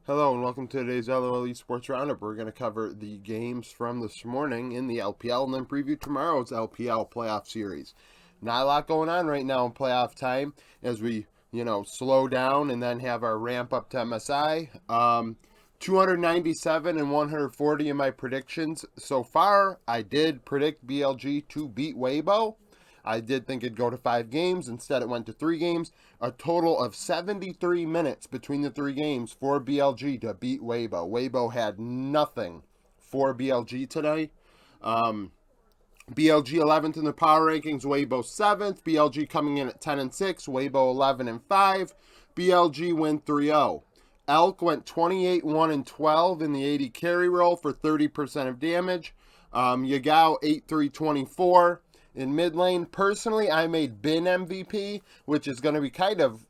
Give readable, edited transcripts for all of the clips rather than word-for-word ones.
Hello and welcome to today's LOL Esports Roundup. We're going to cover the games from this morning in the LPL and then preview tomorrow's LPL playoff series. Not a lot going on right now in playoff time as we, slow down and then have our ramp up to MSI. 297 and 140 in my predictions. So far, I did predict BLG to beat Weibo. I did think it'd go to 5 games. Instead, it went to 3 games. A total of 73 minutes between the 3 games for BLG to beat Weibo. Weibo had nothing for BLG today. BLG 11th in the power rankings, Weibo 7th. BLG coming in at 10 and 6, Weibo 11 and 5. BLG win 3-0. Elk went 28 1 and 12 in the 80 carry roll for 30% of damage. Yagao 8-3-24. In mid lane, personally, I made Bin MVP, which is going to be kind of,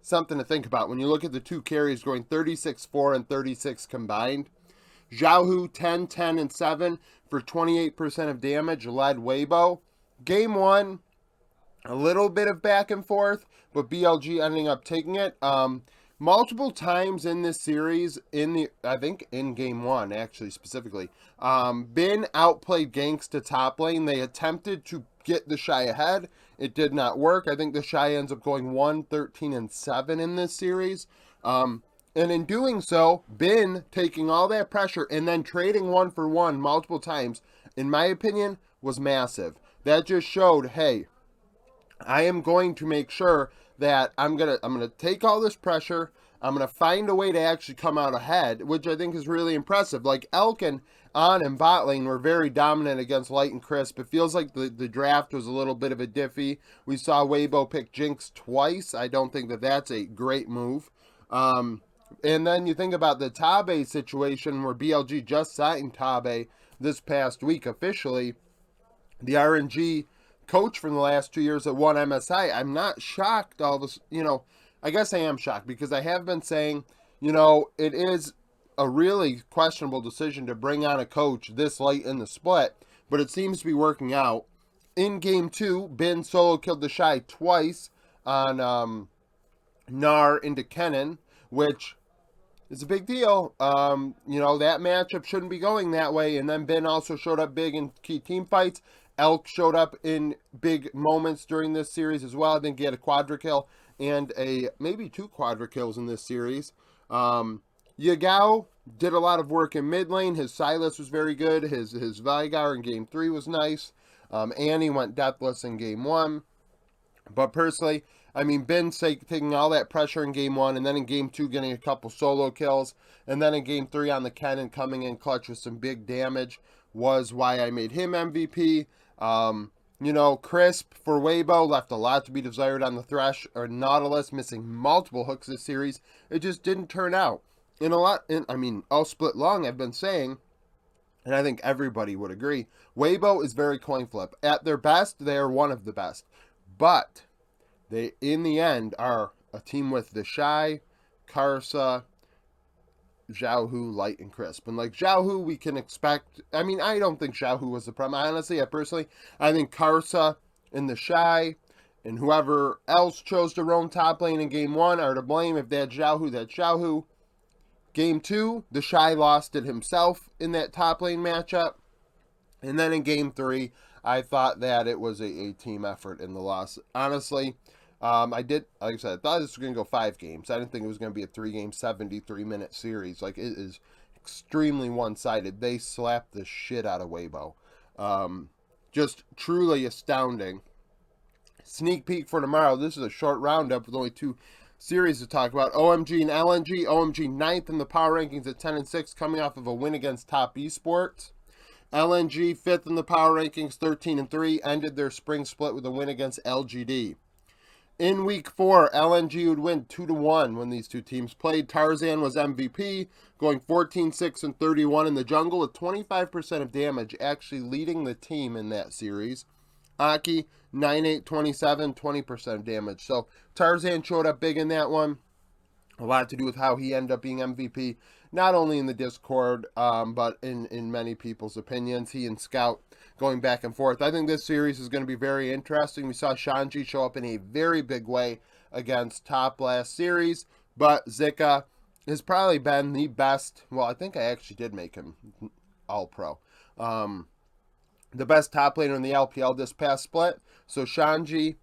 something to think about when you look at the 2 carries going 36-4 and 36 combined. Xiaohu 10-10 and 7 for 28% of damage led Weibo. Game 1, a little bit of back and forth, but BLG ending up taking it. Multiple times in this series, I think in game 1, actually, specifically, Bin outplayed Ganks to top lane. They attempted to get the Shy ahead. It did not work. I think the Shy ends up going 1-13 and 7 in this series. And in doing so, Bin taking all that pressure and then trading 1-for-1 multiple times, in my opinion, was massive. That just showed, hey, I am going to make sure that I'm gonna take all this pressure. I'm gonna find a way to actually come out ahead, which I think is really impressive. Like Elk and On and bot lane were very dominant against Light and Crisp. It feels like the draft was a little bit of a diffie. We saw Weibo pick Jinx twice. I don't think that that's a great move. And then you think about the Tabe situation where BLG just signed Tabe this past week officially. The RNG coach from the last 2 years that won MSI, I'm not shocked all this, I guess I am shocked because I have been saying, it is a really questionable decision to bring on a coach this late in the split, but it seems to be working out. In game 2, Bin solo killed the Shy twice on Gnar into Kennen, which is a big deal. That matchup shouldn't be going that way, and then Bin also showed up big in key team fights. Elk showed up in big moments during this series as well. I think he had a quadra kill and maybe 2 quadra kills in this series. Yagao did a lot of work in mid lane. His Silas was very good. His Veigar in game 3 was nice. Annie went deathless in game 1. But personally, Ben taking all that pressure in game 1, and then in game 2 getting a couple solo kills, and then in game 3 on the Kennen coming in clutch with some big damage was why I made him MVP. Crisp for Weibo left a lot to be desired on the Thresh or Nautilus, missing multiple hooks this series. It just didn't turn out. All split long I've been saying, and I think everybody would agree, Weibo is very coin flip. At their best, they are one of the best. But they, in the end, are a team with the Shy, Karsa, Xiaohu, Light, and Crisp. And like Xiaohu, we can expect... I don't think Xiaohu was the problem. I think Karsa and the Shy and whoever else chose to roam top lane in game 1 are to blame. If they had Xiaohu, that's Xiaohu. Game 2, the Shy lost it himself in that top lane matchup. And then in game 3, I thought that it was a team effort in the loss. Honestly, I thought this was going to go 5 games. I didn't think it was going to be a 3-game, 73-minute series. Like, it is extremely one-sided. They slapped the shit out of Weibo. Just truly astounding. Sneak peek for tomorrow. This is a short roundup with only 2 series to talk about. OMG and LNG. OMG 9th in the power rankings at 10 and 6, coming off of a win against Top Esports. LNG 5th in the power rankings, 13 and 3, ended their spring split with a win against LGD. In week 4, LNG would win 2-1 when these 2 teams played. Tarzan was MVP, going 14-6 and 31 in the jungle with 25% of damage, actually leading the team in that series. Aki 9-8, 27, 20% of damage. So Tarzan showed up big in that one. A lot to do with how he ended up being MVP, not only in the Discord, but in many people's opinions. He and Scout going back and forth. I think this series is going to be very interesting. We saw Shanji show up in a very big way against Top last series. But Zika has probably been the best. Well, I think I actually did make him All-Pro. The best top laner in the LPL this past split. So Shanji,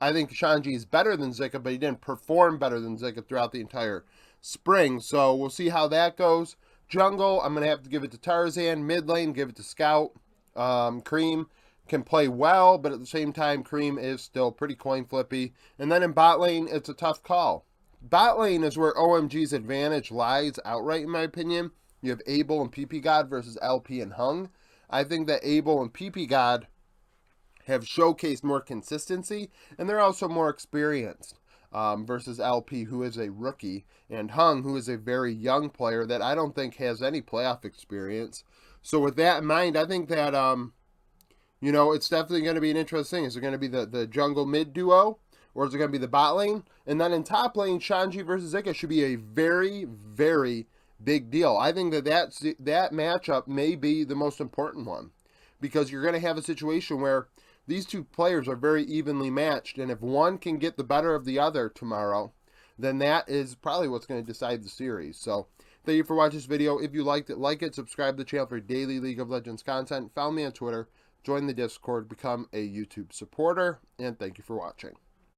I think Shanji is better than Zika, but he didn't perform better than Zika throughout the entire spring. So we'll see how that goes. Jungle, I'm going to have to give it to Tarzan. Mid lane, give it to Scout. Cream can play well, but at the same time, Cream is still pretty coin flippy. And then in bot lane, it's a tough call. Bot lane is where OMG's advantage lies outright, in my opinion. You have Abel and PP God versus LP and Hung. I think that Abel and PP God have showcased more consistency, and they're also more experienced versus LP, who is a rookie, and Hung, who is a very young player that I don't think has any playoff experience. So with that in mind, I think that, it's definitely going to be an interesting thing. Is it going to be the jungle mid duo, or is it going to be the bot lane? And then in top lane, Shanji versus Zika should be a very, very big deal. I think that matchup may be the most important one, because you're going to have a situation where these two players are very evenly matched, and if one can get the better of the other tomorrow, then that is probably what's going to decide the series. So thank you for watching this video. If you liked it, like it, subscribe to the channel for daily League of Legends content. Follow me on Twitter, join the Discord, become a YouTube supporter, and thank you for watching.